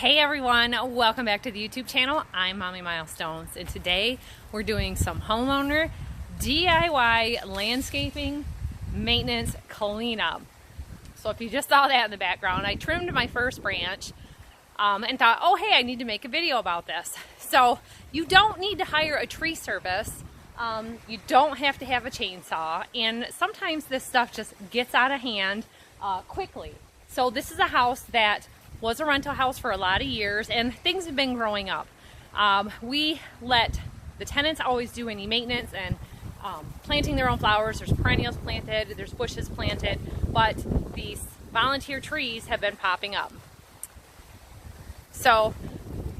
Hey everyone, welcome back to the YouTube channel. I'm Mommy Milestones, and today we're doing some homeowner DIY landscaping maintenance cleanup. So if you just saw that in the background, I trimmed my first branch and thought, oh hey, I need to make a video about this. So you don't need to hire a tree service. You don't have to have a chainsaw, and sometimes this stuff just gets out of hand quickly. So this is a house that was a rental house for a lot of years, and things have been growing up. We let the tenants always do any maintenance and planting their own flowers. There's perennials planted, there's bushes planted, but these volunteer trees have been popping up. So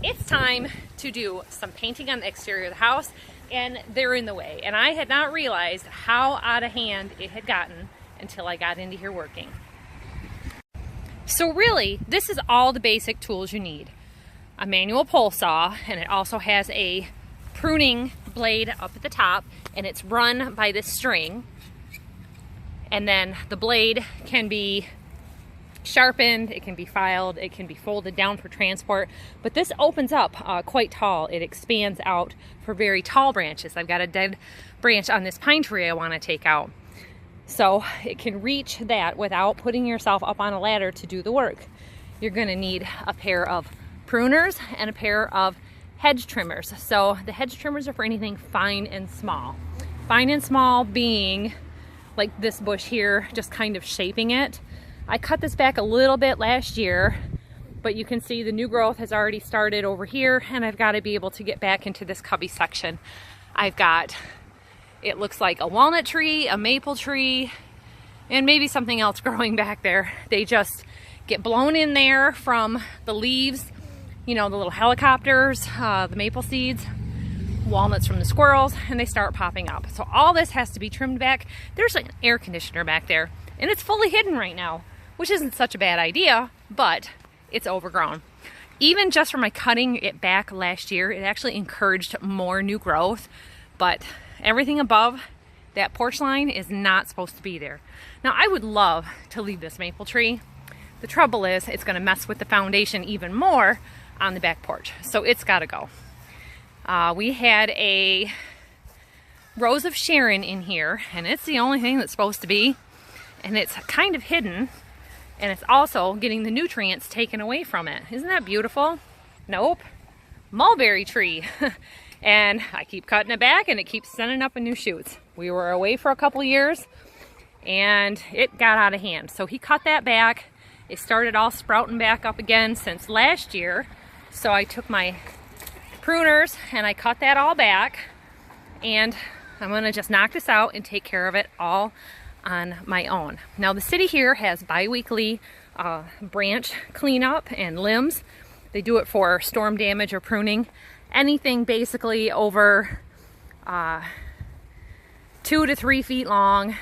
it's time to do some painting on the exterior of the house, and they're in the way. And I had not realized how out of hand it had gotten until I got into here working. So really, this is all the basic tools you need. A manual pole saw, and it also has a pruning blade up at the top, and it's run by this string. And then the blade can be sharpened, it can be filed, it can be folded down for transport. But this opens up quite tall. It expands out for very tall branches. I've got a dead branch on this pine tree I want to take out. So it can reach that without putting yourself up on a ladder to do the work. You're going to need a pair of pruners and a pair of hedge trimmers. So the hedge trimmers are for anything fine and small. Fine and small being like this bush here, just kind of shaping it. I cut this back a little bit last year, but you can see the new growth has already started over here, and I've got to be able to get back into this cubby section. I've got, it looks like a walnut tree, a maple tree, and maybe something else growing back there. They just get blown in there from the leaves, you know, the little helicopters, the maple seeds, walnuts from the squirrels, and they start popping up. So all this has to be trimmed back. There's an air conditioner back there, and it's fully hidden right now, which isn't such a bad idea, but it's overgrown. Even just from my cutting it back last year, it actually encouraged more new growth, but everything above that porch line is not supposed to be there. Now, I would love to leave this maple tree. The trouble is it's going to mess with the foundation even more on the back porch, so it's got to go. We had a rose of Sharon in here, and it's the only thing that's supposed to be, and it's kind of hidden, and it's also getting the nutrients taken away from it. Isn't that beautiful? Nope. Mulberry tree. And I keep cutting it back, and it keeps sending up new shoots. We were away for a couple years, and it got out of hand. So he cut that back. It started all sprouting back up again since last year. So I took my pruners and I cut that all back, and I'm gonna just knock this out and take care of it all on my own. Now, the city here has bi-weekly branch cleanup and limbs. They do it for storm damage or pruning. Anything basically over 2 to 3 feet long,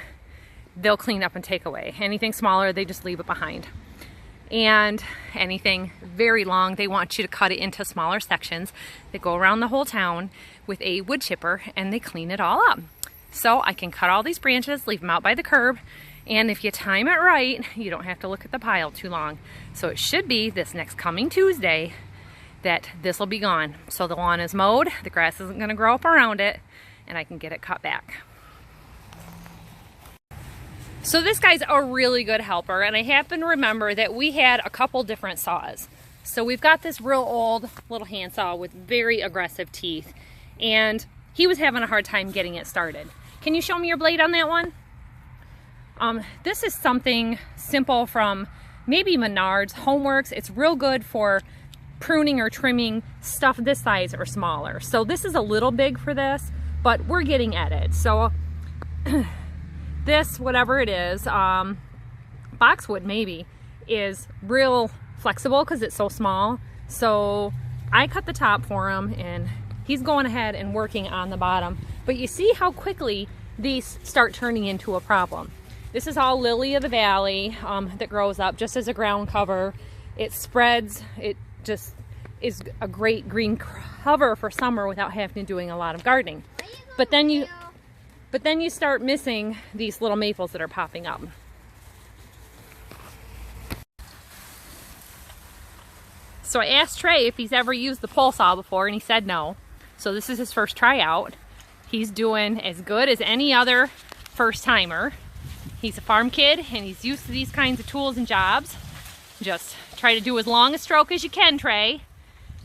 they'll clean up and take away. Anything smaller, they just leave it behind. And anything very long, they want you to cut it into smaller sections. They go around the whole town with a wood chipper, and they clean it all up. So I can cut all these branches, leave them out by the curb, and if you time it right, you don't have to look at the pile too long. So it should be this next coming Tuesday that this will be gone. So the lawn is mowed, the grass isn't going to grow up around it, and I can get it cut back. So this guy's a really good helper, and I happen to remember that we had a couple different saws. So we've got this real old little handsaw with very aggressive teeth, and he was having a hard time getting it started. Can you show me your blade on that one? This is something simple from maybe Menards, Homeworks. It's real good for pruning or trimming stuff this size or smaller. So this is a little big for this, but we're getting at it. So this, whatever it is, Boxwood maybe, is real flexible because it's so small. So I cut the top for him, and he's going ahead and working on the bottom. But you see how quickly these start turning into a problem. This is all lily of the valley that grows up just as a ground cover. It spreads, it just is a great green cover for summer without having to doing a lot of gardening. But then you start missing these little maples that are popping up. So I asked Trey if he's ever used the pole saw before, and he said no. So this is his first try out. He's doing as good as any other first timer. He's a farm kid and he's used to these kinds of tools and jobs. Just try to do as long a stroke as you can, Trey.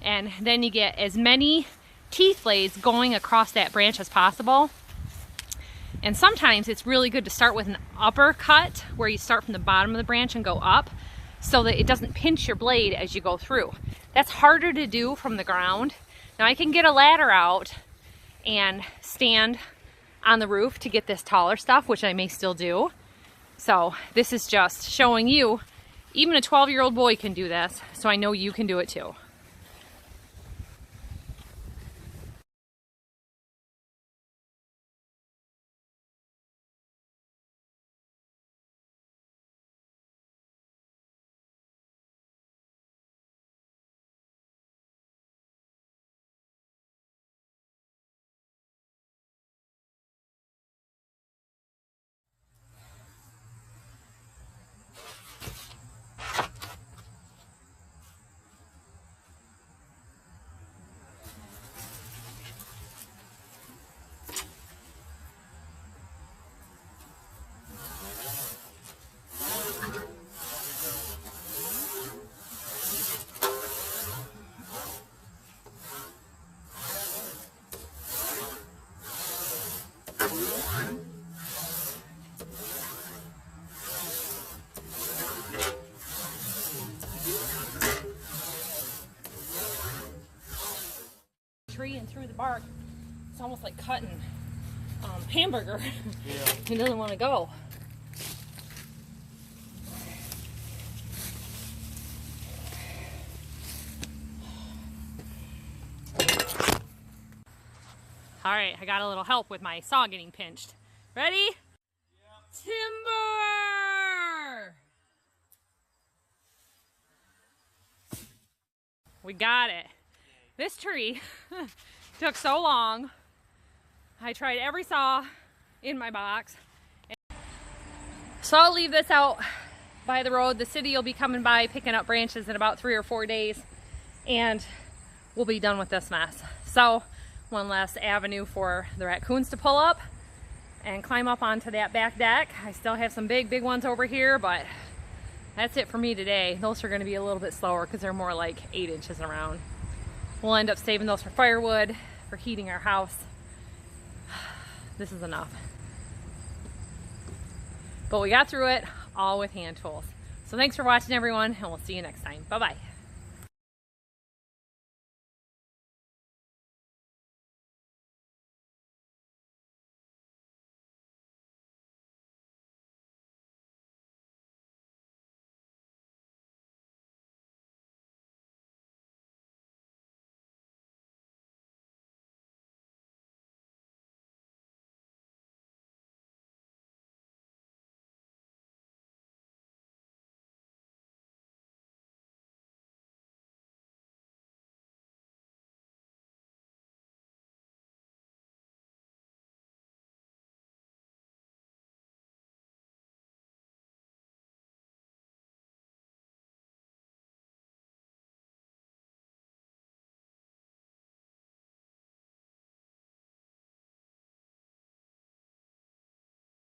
And then you get as many teeth blades going across that branch as possible. And sometimes it's really good to start with an uppercut where you start from the bottom of the branch and go up so that it doesn't pinch your blade as you go through. That's harder to do from the ground. Now I can get a ladder out and stand on the roof to get this taller stuff, which I may still do. So this is just showing you, even a 12-year-old boy can do this, so I know you can do it too. Tree and through the bark, it's almost like cutting hamburger. Yeah. He doesn't want to go. All right, I got a little help with my saw getting pinched. Ready? Yeah. Timber! We got it. This tree took so long. I tried every saw in my box. So I'll leave this out by the road. The city will be coming by picking up branches in about 3 or 4 days, and we'll be done with this mess. So one last avenue for the raccoons to pull up and climb up onto that back deck. I still have some big ones over here, but that's it for me today. Those are going to be a little bit slower because they're more like 8 inches around. We'll end up saving those for firewood, for heating our house. This is enough. But we got through it all with hand tools. So thanks for watching, everyone, and we'll see you next time. Bye-bye.